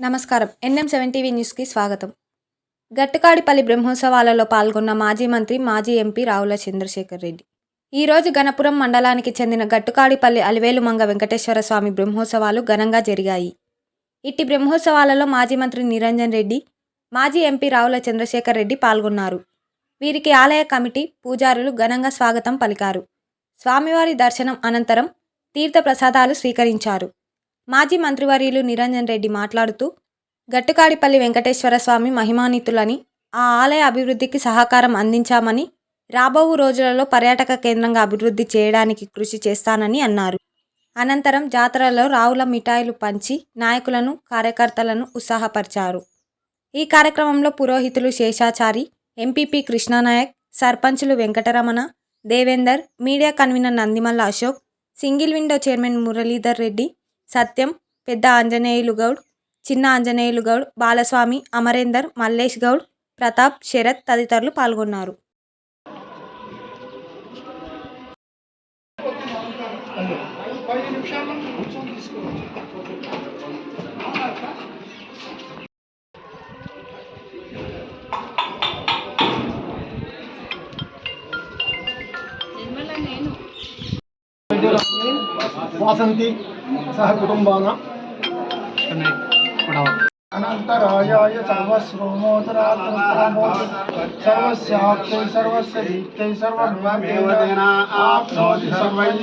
నమస్కారం. NM7 TV న్యూస్కి స్వాగతం. గట్టుకాడిపల్లి బ్రహ్మోత్సవాలలో పాల్గొన్న మాజీ మంత్రి, మాజీ ఎంపీ రావుల చంద్రశేఖర్ రెడ్డి ఈరోజు గణపురం మండలానికి చెందిన గట్టుకాడిపల్లి అలివేలుమంగ వెంకటేశ్వర స్వామి బ్రహ్మోత్సవాలు ఘనంగా జరిగాయి. ఇట్టి బ్రహ్మోత్సవాలలో మాజీ మంత్రి నిరంజన్ రెడ్డి, మాజీ ఎంపీ రావుల చంద్రశేఖర్ రెడ్డి పాల్గొన్నారు. వీరికి ఆలయ కమిటీ, పూజారులు ఘనంగా స్వాగతం పలికారు. స్వామివారి దర్శనం అనంతరం తీర్థ ప్రసాదాలు స్వీకరించారు. మాజీ మంత్రివర్యులు నిరంజన్ రెడ్డి మాట్లాడుతూ, గట్టుకాడిపల్లి వెంకటేశ్వర స్వామి మహిమాన్వితులని, ఆ ఆలయ అభివృద్ధికి సహకారం అందించామని, రాబోవు రోజులలో పర్యాటక కేంద్రంగా అభివృద్ధి చేయడానికి కృషి చేస్తానని అన్నారు. అనంతరం జాతరలో రావుల మిఠాయిలు పంచి నాయకులను, కార్యకర్తలను ఉత్సాహపరిచారు. ఈ కార్యక్రమంలో పురోహితులు శేషాచారి, ఎంపీపీ కృష్ణానాయక్, సర్పంచులు Venkataramana, Devender, media convener Nandimalla Ashok, single window chairman Muralidhar Reddy, Satyam, పెద్ద ఆంజనేయులు గౌడ్, చిన్న ఆంజనేయులు గౌడ్, బాలస్వామి, అమరేందర్, మల్లేష్ గౌడ్, ప్రతాప్, శరత్ తదితరులు పాల్గొన్నారు. వాసంతి సహ కుటుంబాన అనంతరాయాయ సర్వస్యాప్తై సర్వస్య దీప్తై సర్వమేవ ఆప్నోతి సర్వం